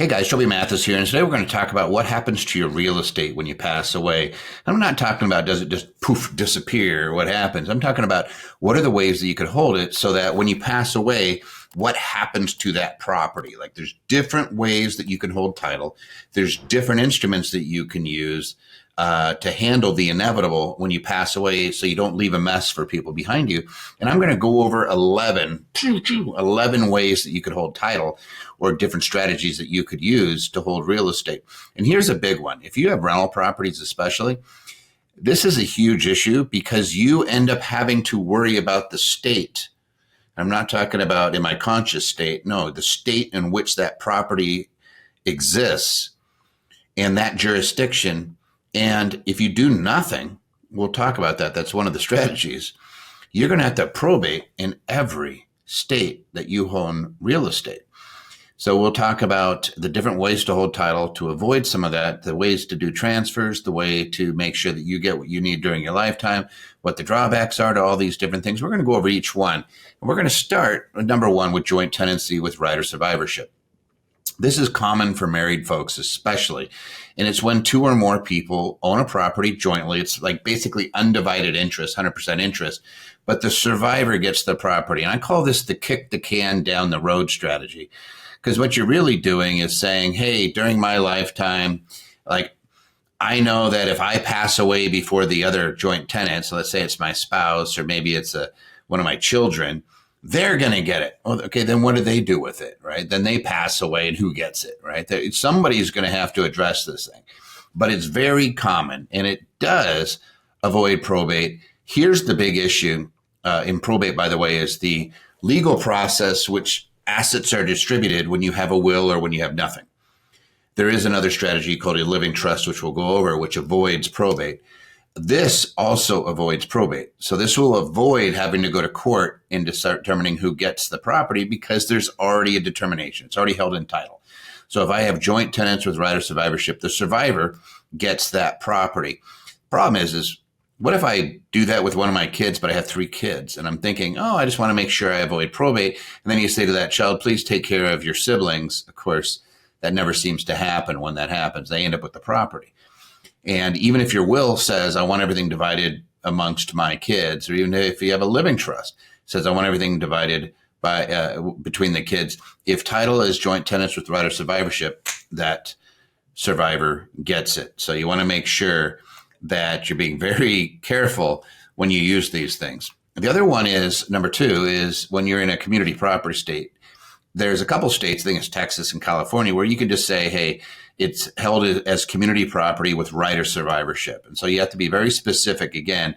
Hey guys, Shelby Mathis here, and today we're going to talk about what happens to your real estate when you pass away. I'm not talking about does it just poof disappear, what happens. I'm talking about what are the ways that you could hold it so that when you pass away, what happens to that property? Like there's different ways that you can hold title. There's different instruments that you can use to handle the inevitable when you pass away so you don't leave a mess for people behind you. And I'm going to go over 11 ways that you could hold title or different strategies that you could use to hold real estate. And here's a big one. If you have rental properties especially, this is a huge issue because you end up having to worry about the state. I'm not talking about in my conscious state. No, the state in which that property exists and that jurisdiction. And if you do nothing, we'll talk about that. That's one of the strategies. You're going to have to probate in every state that you own real estate. So we'll talk about the different ways to hold title to avoid some of that, the ways to do transfers, the way to make sure that you get what you need during your lifetime, what the drawbacks are to all these different things. We're going to go over each one. And we're going to start, number one, with joint tenancy with right of survivorship. This is common for married folks, especially. And it's when two or more people own a property jointly. It's like basically undivided interest, 100% interest, but the survivor gets the property. And I call this the kick the can down the road strategy. Because what you're really doing is saying, hey, during my lifetime, like I know that if I pass away before the other joint tenants, so let's say it's my spouse or maybe it's one of my children, they're going to get it. Oh, okay, then what do they do with it, right? Then they pass away and who gets it, right? Somebody's going to have to address this thing. But it's very common and it does avoid probate. Here's the big issue in probate, by the way, is the legal process, which assets are distributed when you have a will or when you have nothing. There is another strategy called a living trust, which we'll go over, which avoids probate. This also avoids probate. So this will avoid having to go to court and to start determining who gets the property because there's already a determination. It's already held in title. So if I have joint tenants with right of survivorship, the survivor gets that property. Problem is what if I do that with one of my kids, but I have 3 kids and I'm thinking, oh, I just want to make sure I avoid probate. And then you say to that child, please take care of your siblings. Of course, that never seems to happen when that happens. They end up with the property. And even if your will says, I want everything divided amongst my kids, or even if you have a living trust, says, I want everything divided by between the kids. If title is joint tenants with right of survivorship, that survivor gets it. So you want to make sure that you're being very careful when you use these things. The other one is, number 2, is when you're in a community property state. There's a couple states, I think it's Texas and California, where you can just say, hey, it's held as community property with right of survivorship. And so you have to be very specific. Again,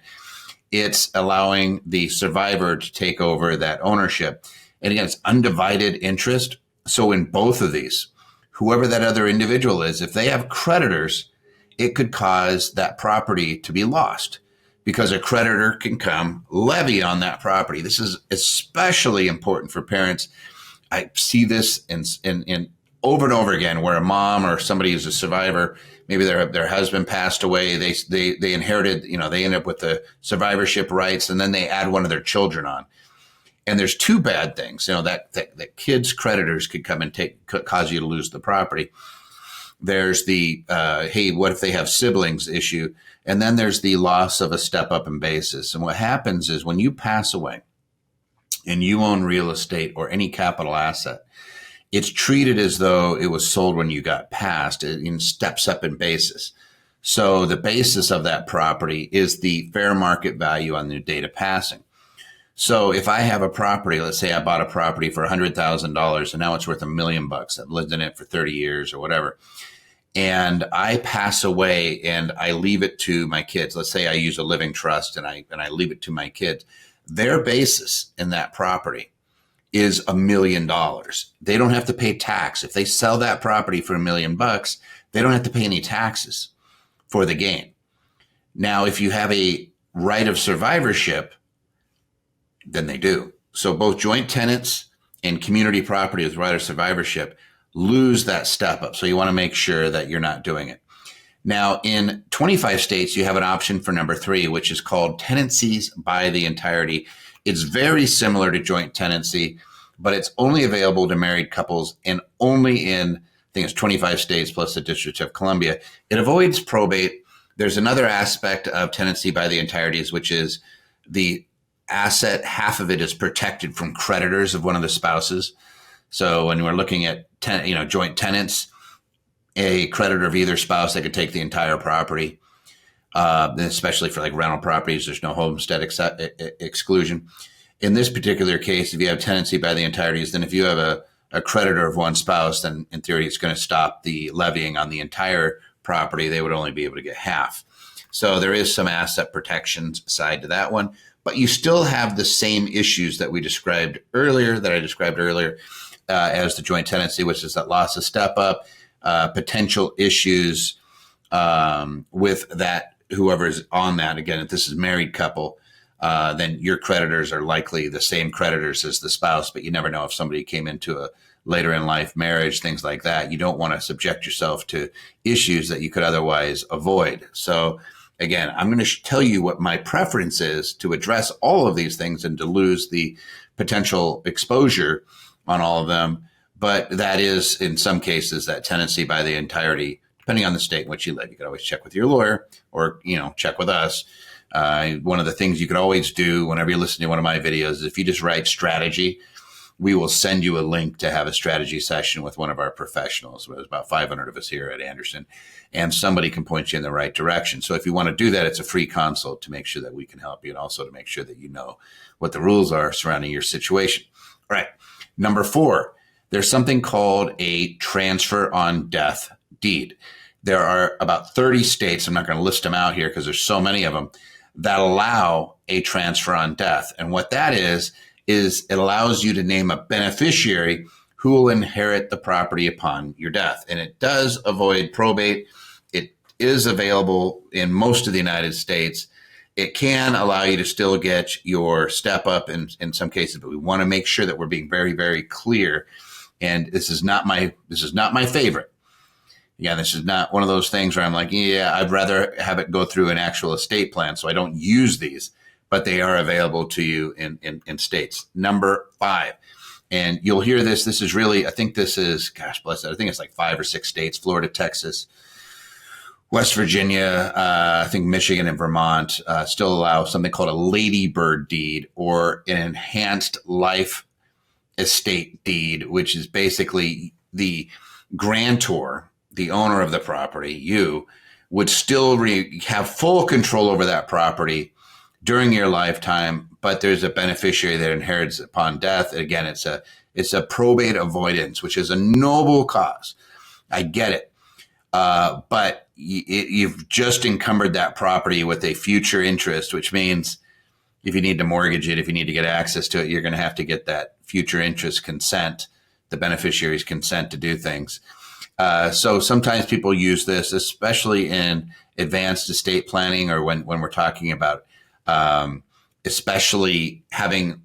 it's allowing the survivor to take over that ownership. And again, it's undivided interest. So in both of these, whoever that other individual is, if they have creditors, it could cause that property to be lost because a creditor can come levy on that property. This is especially important for parents. I see this in over and over again where a mom or somebody who's a survivor, maybe their husband passed away, they inherited, they end up with the survivorship rights, and then they add one of their children on. And there's 2 bad things, that kids' creditors could come and cause you to lose the property. There's the, hey, what if they have siblings issue? And then there's the loss of a step up in basis. And what happens is when you pass away and you own real estate or any capital asset, it's treated as though it was sold when you got passed. It steps up in basis. So the basis of that property is the fair market value on the date of passing. So if I have a property, let's say I bought a property for $100,000 and now it's worth $1 million. I've lived in it for 30 years or whatever. And I pass away and I leave it to my kids. Let's say I use a living trust and I leave it to my kids. Their basis in that property is $1 million. They don't have to pay tax. If they sell that property for $1 million, they don't have to pay any taxes for the gain. Now, if you have a right of survivorship, then they do. So both joint tenants and community property with right of survivorship lose that step up. So you want to make sure that you're not doing it. Now, in 25 states, you have an option for number 3, which is called tenancies by the entirety. It's very similar to joint tenancy, but it's only available to married couples and only in think it's 25 states plus the District of Columbia. It avoids probate. There's another aspect of tenancy by the entireties, which is the asset, half of it is protected from creditors of one of the spouses. So when we're looking at joint tenants, a creditor of either spouse, they could take the entire property. Especially for like rental properties, there's no homestead exclusion. In this particular case, if you have tenancy by the entireties, then if you have a creditor of one spouse, then in theory, it's going to stop the levying on the entire property. They would only be able to get half. So there is some asset protections side to that one, but you still have the same issues that I described earlier, as the joint tenancy, which is that loss of step up, potential issues with that, whoever's on that. Again, if this is a married couple, then your creditors are likely the same creditors as the spouse, but you never know if somebody came into a later in life marriage, things like that. You don't want to subject yourself to issues that you could otherwise avoid. So again, I'm going to tell you what my preference is to address all of these things and to lose the potential exposure on all of them. But that is, in some cases, that tenancy by the entirety, depending on the state in which you live. You could always check with your lawyer or, check with us. One of the things you could always do whenever you listen to one of my videos is if you just write strategy, we will send you a link to have a strategy session with one of our professionals. There's about 500 of us here at Anderson, and somebody can point you in the right direction. So if you want to do that, it's a free consult to make sure that we can help you and also to make sure that you know what the rules are surrounding your situation. All right. Number 4, there's something called a transfer on death deed. There are about 30 states, I'm not going to list them out here because there's so many of them, that allow a transfer on death. And what that is it allows you to name a beneficiary who will inherit the property upon your death. And it does avoid probate. It is available in most of the United States. It can allow you to still get your step up in some cases, but we want to make sure that we're being very, very clear. And this is not my favorite. Yeah, this is not one of those things where I'm like, yeah, I'd rather have it go through an actual estate plan, so I don't use these, but they are available to you in states. Number 5, and you'll hear this. This is really, I think this is, gosh bless it, I think it's like 5 or 6 states: Florida, Texas, West Virginia, I think Michigan and Vermont still allow something called a ladybird deed or an enhanced life estate deed, which is basically the grantor, the owner of the property, you would still have full control over that property during your lifetime, but there's a beneficiary that inherits upon death. Again, it's a probate avoidance, which is a noble cause. I get it. But you've just encumbered that property with a future interest, which means if you need to mortgage it, if you need to get access to it, you're going to have to get that future interest consent, the beneficiary's consent to do things. So sometimes people use this, especially in advanced estate planning or when we're talking about especially having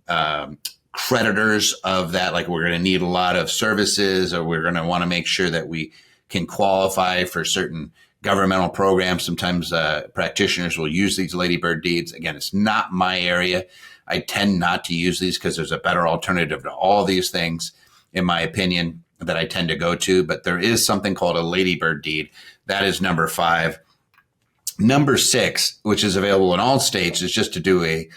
creditors of that, like we're going to need a lot of services or we're going to want to make sure that we can qualify for certain governmental programs. Sometimes practitioners will use these ladybird deeds. Again, it's not my area. I tend not to use these because there's a better alternative to all these things, in my opinion, that I tend to go to. But there is something called a ladybird deed. That is number 5. Number 6, which is available in all states, is just to do a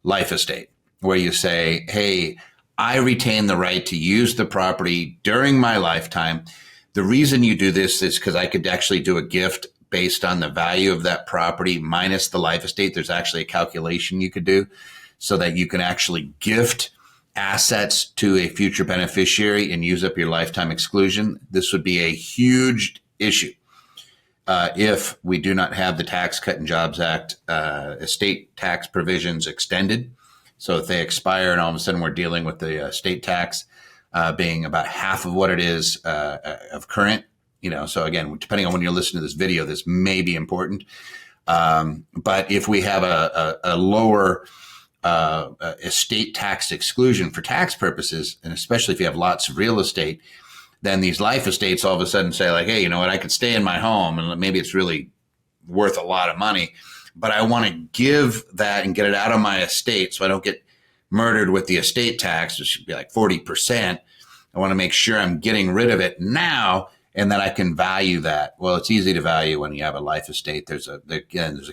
life estate where you say, hey, I retain the right to use the property during my lifetime. The reason you do this is because I could actually do a gift based on the value of that property minus the life estate. There's actually a calculation you could do so that you can actually gift assets to a future beneficiary and use up your lifetime exclusion. This would be a huge issue if we do not have the Tax Cut and Jobs Act estate tax provisions extended. So if they expire and all of a sudden we're dealing with the state tax being about half of what it is of current, so again, depending on when you're listening to this video, this may be important. But if we have a lower estate tax exclusion for tax purposes, and especially if you have lots of real estate, then these life estates all of a sudden say like, hey, you know what, I could stay in my home and maybe it's really worth a lot of money, but I want to give that and get it out of my estate so I don't get murdered with the estate tax, which should be like 40%. I want to make sure I'm getting rid of it now and then I can value that. Well, it's easy to value when you have a life estate. There's a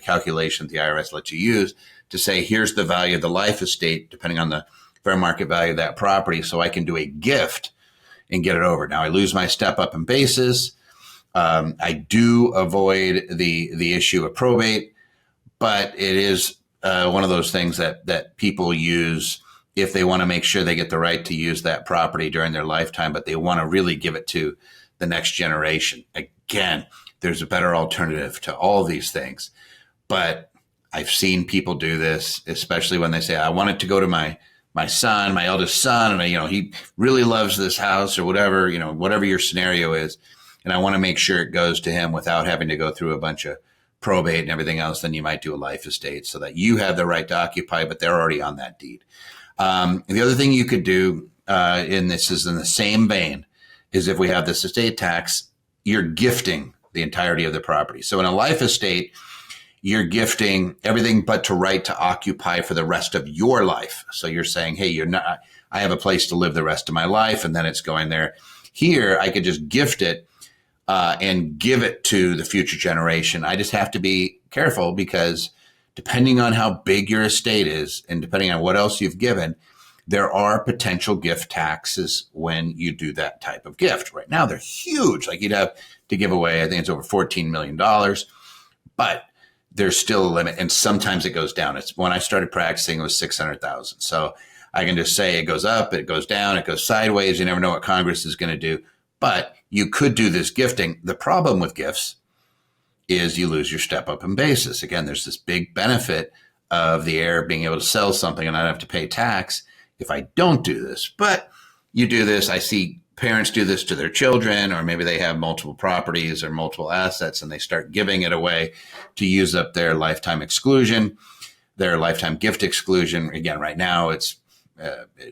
calculation the IRS lets you use to say, here's the value of the life estate, depending on the fair market value of that property. So I can do a gift and get it over. Now I lose my step up in basis. I do avoid the issue of probate, but it is one of those things that people use if they want to make sure they get the right to use that property during their lifetime, but they want to really give it to the next generation. Again, there's a better alternative to all these things, but I've seen people do this, especially when they say, I want it to go to my son, my eldest son, and he really loves this house or whatever, whatever your scenario is. And I want to make sure it goes to him without having to go through a bunch of probate and everything else. Then you might do a life estate so that you have the right to occupy, but they're already on that deed. The other thing you could do, and this is in the same vein, is if we have this estate tax, you're gifting the entirety of the property. So in a life estate, you're gifting everything but the right to occupy for the rest of your life. So you're saying, hey, I have a place to live the rest of my life, and then it's going there. Here, I could just gift it and give it to the future generation. I just have to be careful because depending on how big your estate is and depending on what else you've given, there are potential gift taxes when you do that type of gift. Right now, they're huge. Like you'd have to give away, I think it's over $14 million, but there's still a limit. And sometimes it goes down. It's when I started practicing, it was 600,000. So I can just say it goes up, it goes down, it goes sideways. You never know what Congress is going to do, but you could do this gifting. The problem with gifts is you lose your step up in basis. Again, there's this big benefit of the heir being able to sell something and not have to pay tax if I don't do this. But you do this. I see parents do this to their children, or maybe they have multiple properties or multiple assets and they start giving it away to use up their lifetime exclusion, their lifetime gift exclusion. Again, right now it's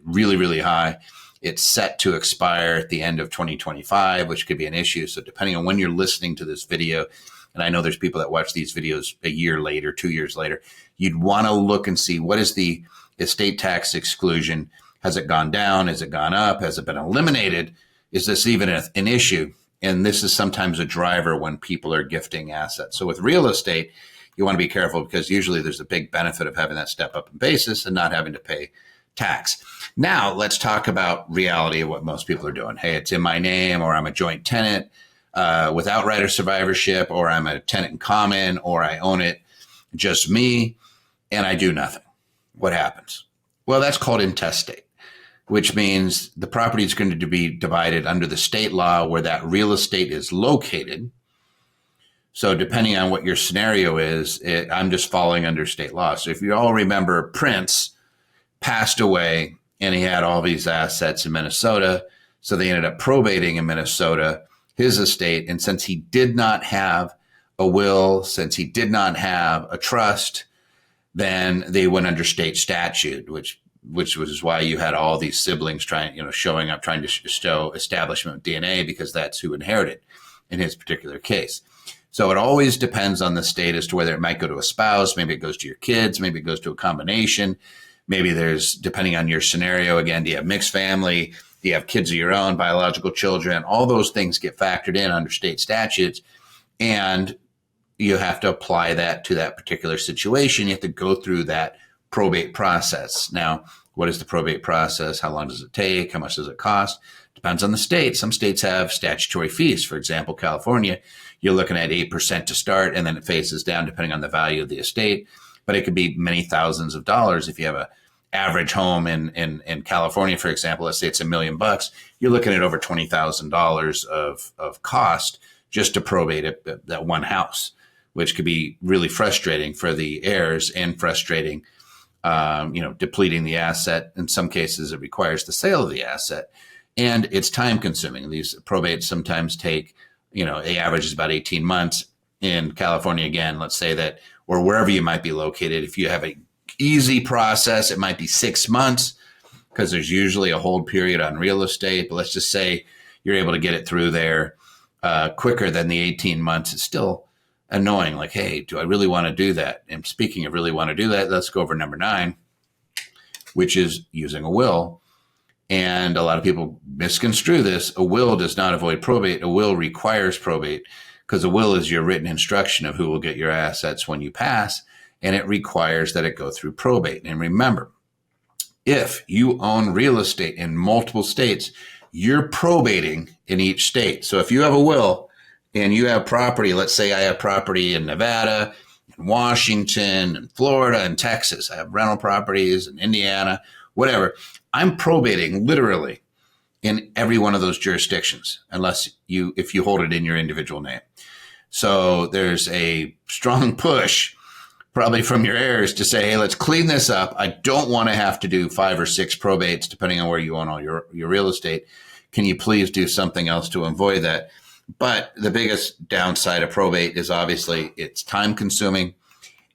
really, really high. It's set to expire at the end of 2025, which could be an issue. So depending on when you're listening to this video, and I know there's people that watch these videos a year later, 2 years later, you'd want to look and see what is the estate tax exclusion. Has it gone down? Has it gone up? Has it been eliminated? Is this even an issue? And this is sometimes a driver when people are gifting assets. So with real estate, you want to be careful because usually there's a big benefit of having that step up in basis and not having to pay tax. Now let's talk about reality of what most people are doing. Hey, it's in my name, or I'm a joint tenant without right of survivorship, or I'm a tenant in common, or I own it just me, and I do nothing. What happens? Well, that's called intestate, which means the property is going to be divided under the state law where that real estate is located. So depending on what your scenario is, I'm just falling under state law. So if you all remember, Prince passed away and he had all these assets in Minnesota. So they ended up probating in Minnesota his estate. And since he did not have a will, since he did not have a trust, then they went under state statute, which was why you had all these siblings showing up, trying to show establishment of DNA, because that's who inherited in his particular case. So it always depends on the state as to whether it might go to a spouse, maybe it goes to your kids, maybe it goes to a combination. Maybe there's, depending on your scenario, again, do you have mixed family? Do you have kids of your own, biological children? All those things get factored in under state statutes, and you have to apply that to that particular situation. You have to go through that probate process. Now, what is the probate process? How long does it take? How much does it cost? Depends on the state. Some states have statutory fees. For example, California, you're looking at 8% to start, and then it phases down depending on the value of the estate. But it could be many thousands of dollars. If you have a average home in California, for example, let's say it's $1 million, you're looking at over $20,000 of cost just to probate that one house, which could be really frustrating for the heirs and frustrating, depleting the asset. In some cases, it requires the sale of the asset, and it's time consuming. These probates sometimes take, the average is about 18 months. In California, again, let's say that, or wherever you might be located, if you have a easy process, it might be 6 months because there's usually a hold period on real estate. But let's just say you're able to get it through there quicker than the 18 months. It's still annoying. Like, hey, do I really want to do that? And speaking of really want to do that, let's go over number 9, which is using a will. And a lot of people misconstrue this. A will does not avoid probate. A will requires probate because a will is your written instruction of who will get your assets when you pass, and it requires that it go through probate. And remember, if you own real estate in multiple states, you're probating in each state. So if you have a will and you have property, let's say I have property in Nevada, in Washington, in Florida, and Texas. I have rental properties in Indiana, whatever. I'm probating literally in every one of those jurisdictions, if you hold it in your individual name. So there's a strong push probably from your heirs to say, hey, let's clean this up. I don't want to have to do 5 or 6 probates, depending on where you own all your real estate. Can you please do something else to avoid that? But the biggest downside of probate is obviously it's time consuming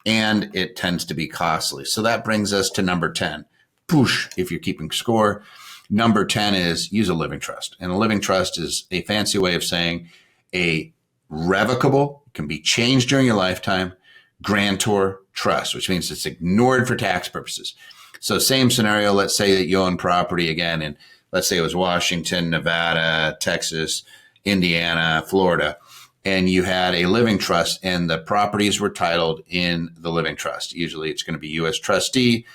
and it tends to be costly. So that brings us to number 10. Poosh, if you're keeping score. Number 10 is use a living trust. And a living trust is a fancy way of saying a revocable, can be changed during your lifetime, grantor trust, which means it's ignored for tax purposes. So same scenario, let's say that you own property again in, let's say it was Washington, Nevada, Texas, Indiana, Florida, and you had a living trust and the properties were titled in the living trust. Usually it's going to be U.S. trustee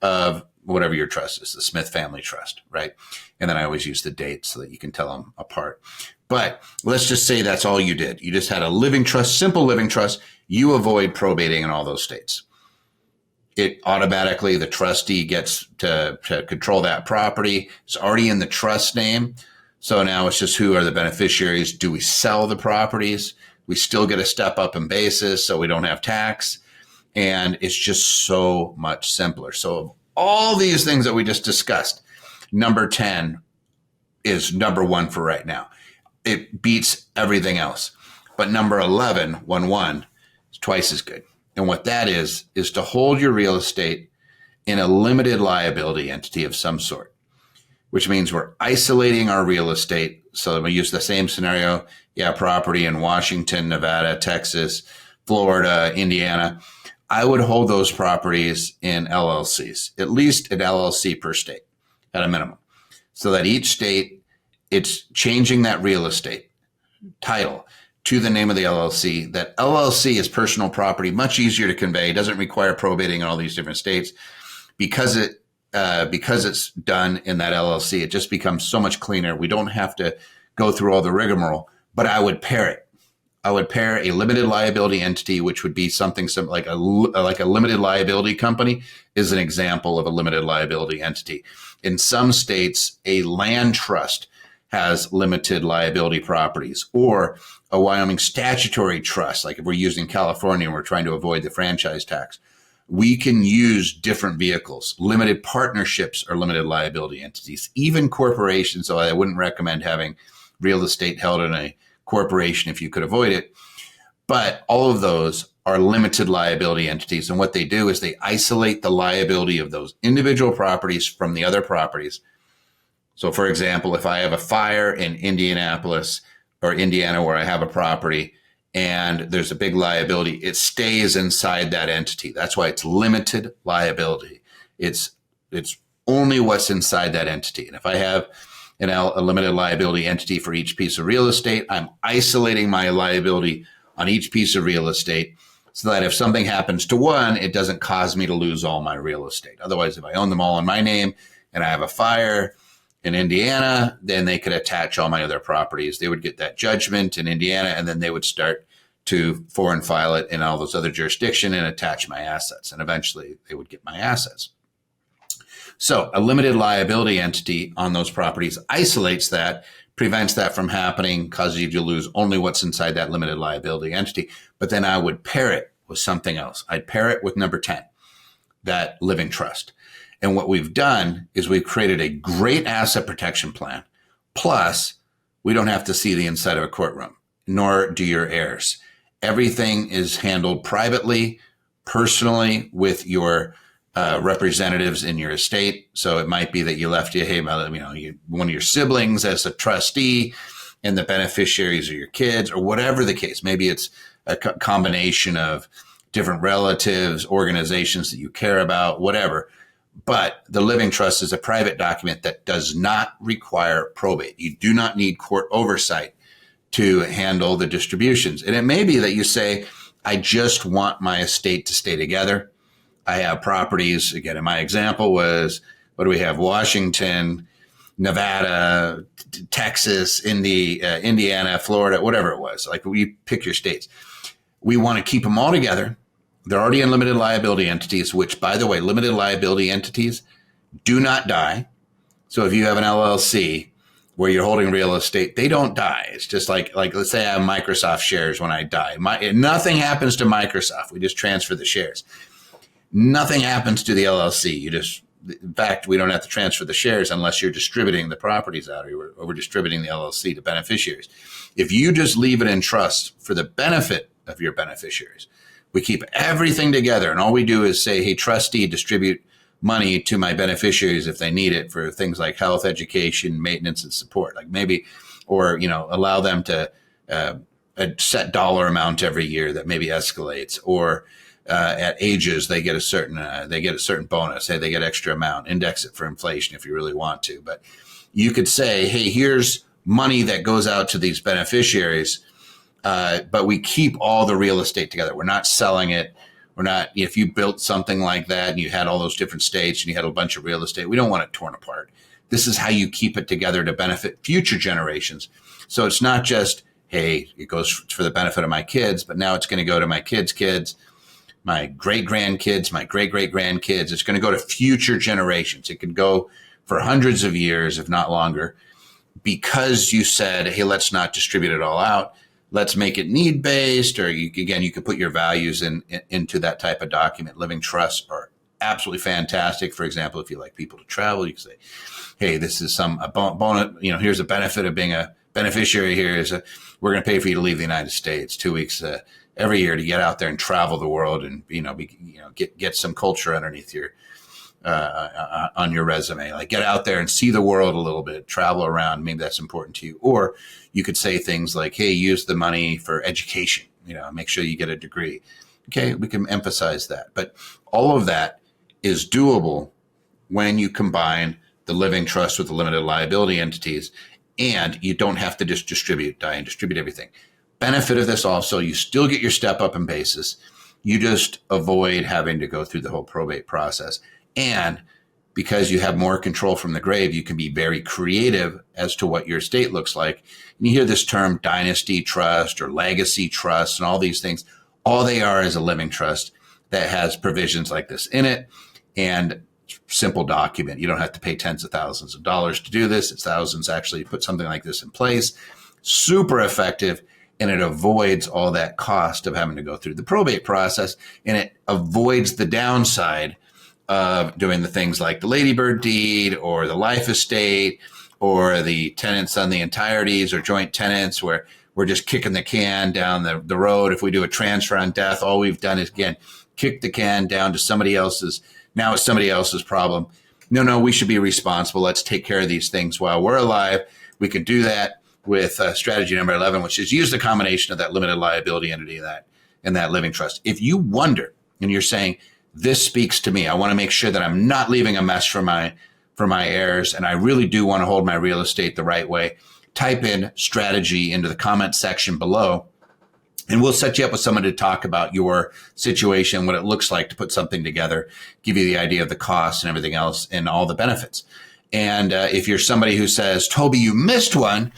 of whatever your trust is, the Smith family trust, right? And then I always use the date so that you can tell them apart. But let's just say that's all you did. You just had a living trust, simple living trust. You avoid probating in all those states. It automatically, the trustee gets to control that property. It's already in the trust name. So now it's just who are the beneficiaries? Do we sell the properties? We still get a step up in basis so we don't have tax. And it's just so much simpler. So of all these things that we just discussed, number 10 is number 1 for right now. It beats everything else. But number 11, 1-1, is twice as good. And what that is to hold your real estate in a limited liability entity of some sort, which means we're isolating our real estate. So we use the same scenario. Yeah, property in Washington, Nevada, Texas, Florida, Indiana. I would hold those properties in LLCs, at least an LLC per state at a minimum, so that each state, it's changing that real estate title to the name of the LLC. That LLC is personal property, much easier to convey, doesn't require probating in all these different states because it's done in that LLC. It just becomes so much cleaner. We don't have to go through all the rigmarole, but I would pair it. I would pair a limited liability entity, which would be something like a limited liability company is an example of a limited liability entity. In some states, a land trust has limited liability properties, or a Wyoming statutory trust. Like if we're using California and we're trying to avoid the franchise tax, we can use different vehicles. Limited partnerships are limited liability entities, even corporations. So I wouldn't recommend having real estate held in a corporation if you could avoid it. But all of those are limited liability entities. And what they do is they isolate the liability of those individual properties from the other properties. So for example, if I have a fire in Indianapolis or Indiana where I have a property and there's a big liability, it stays inside that entity. That's why it's limited liability. It's only what's inside that entity. And if I have a limited liability entity for each piece of real estate, I'm isolating my liability on each piece of real estate so that if something happens to one, it doesn't cause me to lose all my real estate. Otherwise, if I own them all in my name and I have a fire in Indiana, then they could attach all my other properties. They would get that judgment in Indiana, and then they would start to foreign file it in all those other jurisdictions and attach my assets. And eventually they would get my assets. So a limited liability entity on those properties isolates that, prevents that from happening, causes you to lose only what's inside that limited liability entity. But then I would pair it with something else. I'd pair it with number 10, that living trust. And what we've done is we've created a great asset protection plan. Plus, we don't have to see the inside of a courtroom, nor do your heirs. Everything is handled privately, personally, with your representatives in your estate. So it might be that you left one of your siblings as a trustee, and the beneficiaries are your kids, or whatever the case. Maybe it's a combination of different relatives, organizations that you care about, whatever. But the living trust is a private document that does not require probate. You do not need court oversight to handle the distributions. And it may be that you say, I just want my estate to stay together. I have properties. Again, in my example was, what do we have? Washington, Nevada, Texas, Indiana, Florida, whatever it was. Like, you pick your states. We want to keep them all together. They're already in limited liability entities, which, by the way, limited liability entities do not die. So if you have an LLC where you're holding real estate, they don't die. It's just like let's say I have Microsoft shares when I die. Nothing happens to Microsoft. We just transfer the shares. Nothing happens to the LLC. In fact, we don't have to transfer the shares unless you're distributing the properties out, or we're distributing the LLC to beneficiaries. If you just leave it in trust for the benefit of your beneficiaries, we keep everything together, and all we do is say, hey, trustee, distribute money to my beneficiaries if they need it for things like health, education, maintenance, and support. Like maybe, or, allow them to a set dollar amount every year that maybe escalates, or at ages they get a certain bonus. Hey, they get extra amount. Index it for inflation if you really want to. But you could say, hey, here's money that goes out to these beneficiaries. But we keep all the real estate together. We're not selling it. We're not, if you built something like that and you had all those different states and you had a bunch of real estate, we don't want it torn apart. This is how you keep it together to benefit future generations. So it's not just, hey, it goes for the benefit of my kids, but now it's going to go to my kids' kids, my great-grandkids, my great-great-grandkids. It's going to go to future generations. It could go for hundreds of years, if not longer, because you said, hey, let's not distribute it all out. Let's make it need-based, or you could put your values into that type of document. Living trusts are absolutely fantastic. For example, if you like people to travel, you can say, hey, this is a bonus, here's a benefit of being a beneficiary here we're going to pay for you to leave the United States 2 weeks every year to get out there and travel the world and, get some culture underneath your, on your resume. Like, get out there and see the world a little bit, travel around. Maybe that's important to you. Or you could say things like, hey, use the money for education, make sure you get a degree. Okay, we can emphasize that. But all of that is doable when you combine the living trust with the limited liability entities, and you don't have to just distribute everything. Benefit of this also, you still get your step up in basis. You just avoid having to go through the whole probate process. And because you have more control from the grave, you can be very creative as to what your estate looks like. And you hear this term dynasty trust or legacy trust and all these things. All they are is a living trust that has provisions like this in it, and simple document. You don't have to pay tens of thousands of dollars to do this. It's thousands actually to put something like this in place. Super effective. And it avoids all that cost of having to go through the probate process. And it avoids the downside of doing the things like the ladybird deed or the life estate or the tenants on the entirities or joint tenants, where we're just kicking the can down the road. If we do a transfer on death, all we've done is, again, kick the can down to somebody else's. Now it's somebody else's problem. No, we should be responsible. Let's take care of these things while we're alive. We can do that with strategy number 11, which is use the combination of that limited liability entity and that living trust. If you wonder and you're saying, this speaks to me, I want to make sure that I'm not leaving a mess for my heirs, and I really do want to hold my real estate the right way, type in strategy into the comment section below, and we'll set you up with someone to talk about your situation, what it looks like to put something together, give you the idea of the costs and everything else and all the benefits. And if you're somebody who says, Toby, you missed one,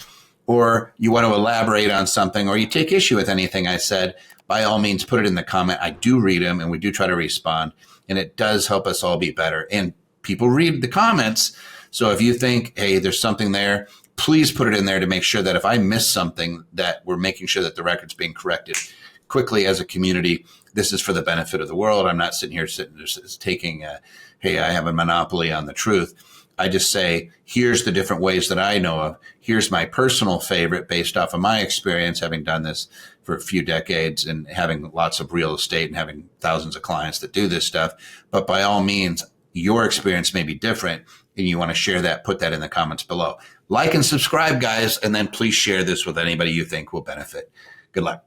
or you want to elaborate on something, or you take issue with anything I said, by all means, put it in the comment. I do read them, and we do try to respond, and it does help us all be better. And people read the comments. So if you think, hey, there's something there, please put it in there to make sure that if I miss something, that we're making sure that the record's being corrected quickly as a community. This is for the benefit of the world. I'm not sitting here taking, hey, I have a monopoly on the truth. I just say, here's the different ways that I know of. Here's my personal favorite based off of my experience, having done this for a few decades and having lots of real estate and having thousands of clients that do this stuff. But by all means, your experience may be different, and you want to share that, put that in the comments below. Like and subscribe, guys, and then please share this with anybody you think will benefit. Good luck.